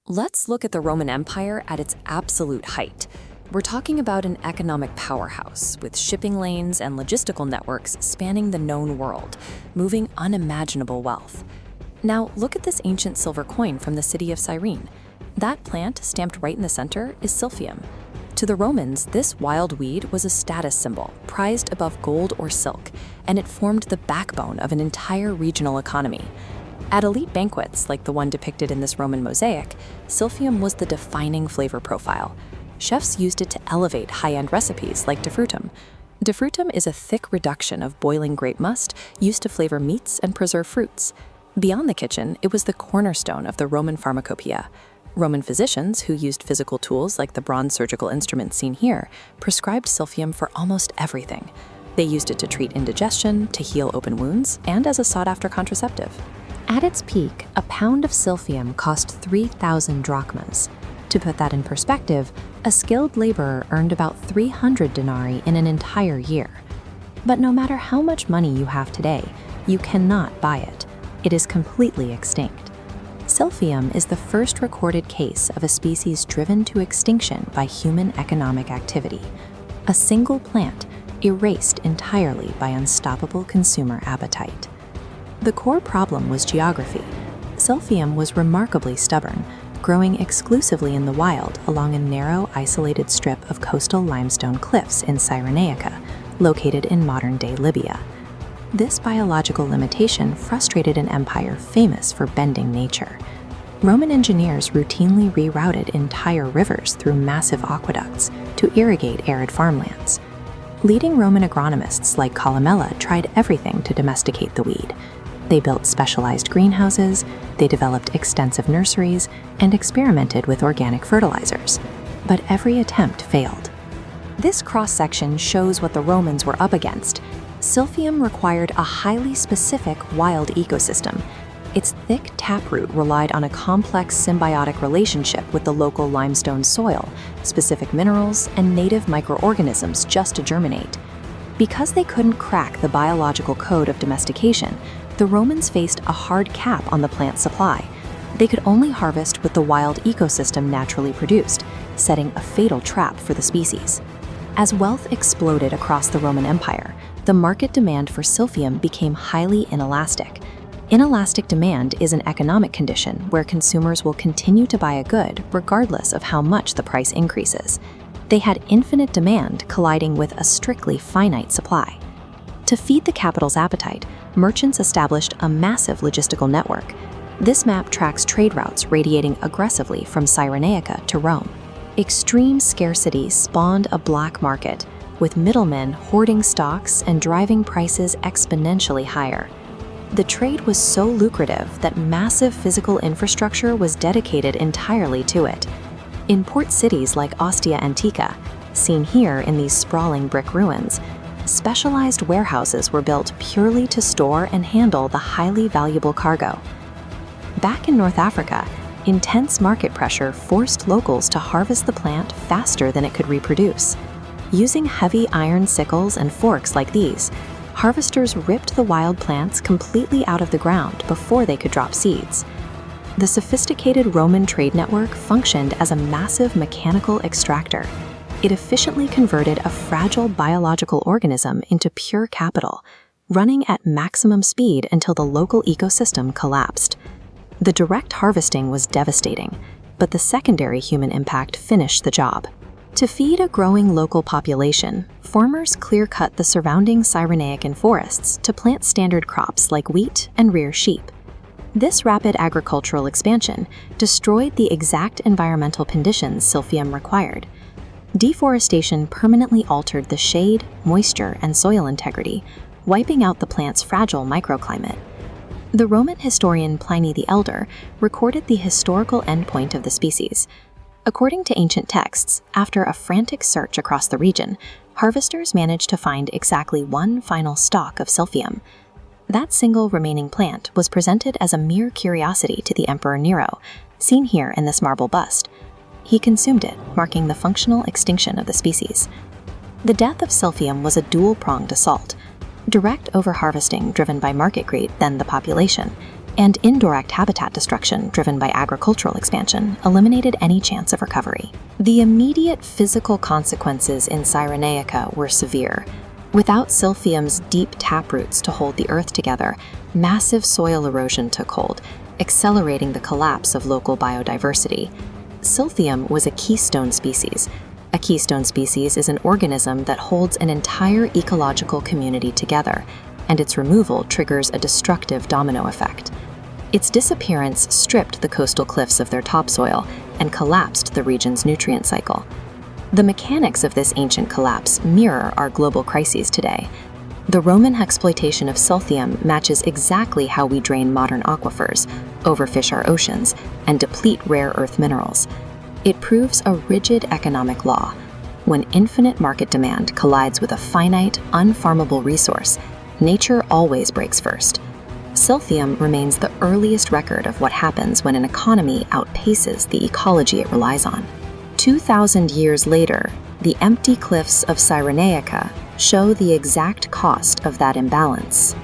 Let's look at the Roman Empire at its absolute height. We're talking about an economic powerhouse with shipping lanes and logistical networks spanning the known world, moving unimaginable wealth. Now, look at this ancient silver coin from the city of Cyrene. That plant, stamped right in the center, is Silphium. To the Romans, this wild weed was a status symbol, prized above gold or silk, and it formed the backbone of an entire regional economy. At elite banquets, like the one depicted in this Roman mosaic, Silphium was the defining flavor profile. Chefs used it to elevate high-end recipes like defrutum. Defrutum is a thick reduction of boiling grape must used to flavor meats and preserve fruits. Beyond the kitchen, it was the cornerstone of the Roman pharmacopoeia. Roman physicians, who used physical tools like the bronze surgical instruments seen here, prescribed Silphium for almost everything. They used it to treat indigestion, to heal open wounds, and as a sought-after contraceptive. At its peak, a pound of Silphium cost 3,000 drachmas. To put that in perspective, a skilled laborer earned about 300 denarii in an entire year. But no matter how much money you have today, you cannot buy it. It is completely extinct. Silphium is the first recorded case of a species driven to extinction by human economic activity. A single plant erased entirely by unstoppable consumer appetite. The core problem was geography. Silphium was remarkably stubborn, growing exclusively in the wild along a narrow, isolated strip of coastal limestone cliffs in Cyrenaica, located in modern-day Libya. This biological limitation frustrated an empire famous for bending nature. Roman engineers routinely rerouted entire rivers through massive aqueducts to irrigate arid farmlands. Leading Roman agronomists like Columella tried everything to domesticate the weed. They built specialized greenhouses, they developed extensive nurseries, and experimented with organic fertilizers. But every attempt failed. This cross-section shows what the Romans were up against. Silphium required a highly specific wild ecosystem. Its thick taproot relied on a complex symbiotic relationship with the local limestone soil, specific minerals, and native microorganisms just to germinate. Because they couldn't crack the biological code of domestication, the Romans faced a hard cap on the plant supply. They could only harvest what the wild ecosystem naturally produced, setting a fatal trap for the species. As wealth exploded across the Roman Empire, the market demand for Silphium became highly inelastic. Inelastic demand is an economic condition where consumers will continue to buy a good regardless of how much the price increases. They had infinite demand colliding with a strictly finite supply. To feed the capital's appetite, merchants established a massive logistical network. This map tracks trade routes radiating aggressively from Cyrenaica to Rome. Extreme scarcity spawned a black market, with middlemen hoarding stocks and driving prices exponentially higher. The trade was so lucrative that massive physical infrastructure was dedicated entirely to it. In port cities like Ostia Antica, seen here in these sprawling brick ruins, specialized warehouses were built purely to store and handle the highly valuable cargo. Back in North Africa, intense market pressure forced locals to harvest the plant faster than it could reproduce. Using heavy iron sickles and forks like these, harvesters ripped the wild plants completely out of the ground before they could drop seeds. The sophisticated Roman trade network functioned as a massive mechanical extractor. It efficiently converted a fragile biological organism into pure capital, running at maximum speed until the local ecosystem collapsed. The direct harvesting was devastating, but the secondary human impact finished the job. To feed a growing local population, farmers clear-cut the surrounding Cyrenaican forests to plant standard crops like wheat and rear sheep. This rapid agricultural expansion destroyed the exact environmental conditions Silphium required. Deforestation permanently altered the shade, moisture, and soil integrity, wiping out the plant's fragile microclimate. The Roman historian Pliny the Elder recorded the historical endpoint of the species. According to ancient texts, after a frantic search across the region, harvesters managed to find exactly one final stalk of Silphium. That single remaining plant was presented as a mere curiosity to the Emperor Nero, seen here in this marble bust. He consumed it, marking the functional extinction of the species. The death of Silphium was a dual-pronged assault: direct overharvesting driven by market greed, then the population, and indirect habitat destruction driven by agricultural expansion eliminated any chance of recovery. The immediate physical consequences in Cyrenaica were severe. Without Silphium's deep taproots to hold the earth together, massive soil erosion took hold, accelerating the collapse of local biodiversity. Silphium was a keystone species. A keystone species is an organism that holds an entire ecological community together, and its removal triggers a destructive domino effect. Its disappearance stripped the coastal cliffs of their topsoil and collapsed the region's nutrient cycle. The mechanics of this ancient collapse mirror our global crises today. The Roman exploitation of Silphium matches exactly how we drain modern aquifers, overfish our oceans, and deplete rare earth minerals. It proves a rigid economic law. When infinite market demand collides with a finite, unfarmable resource, nature always breaks first. Silphium remains the earliest record of what happens when an economy outpaces the ecology it relies on. 2,000 years later, the empty cliffs of Cyrenaica show the exact cost of that imbalance.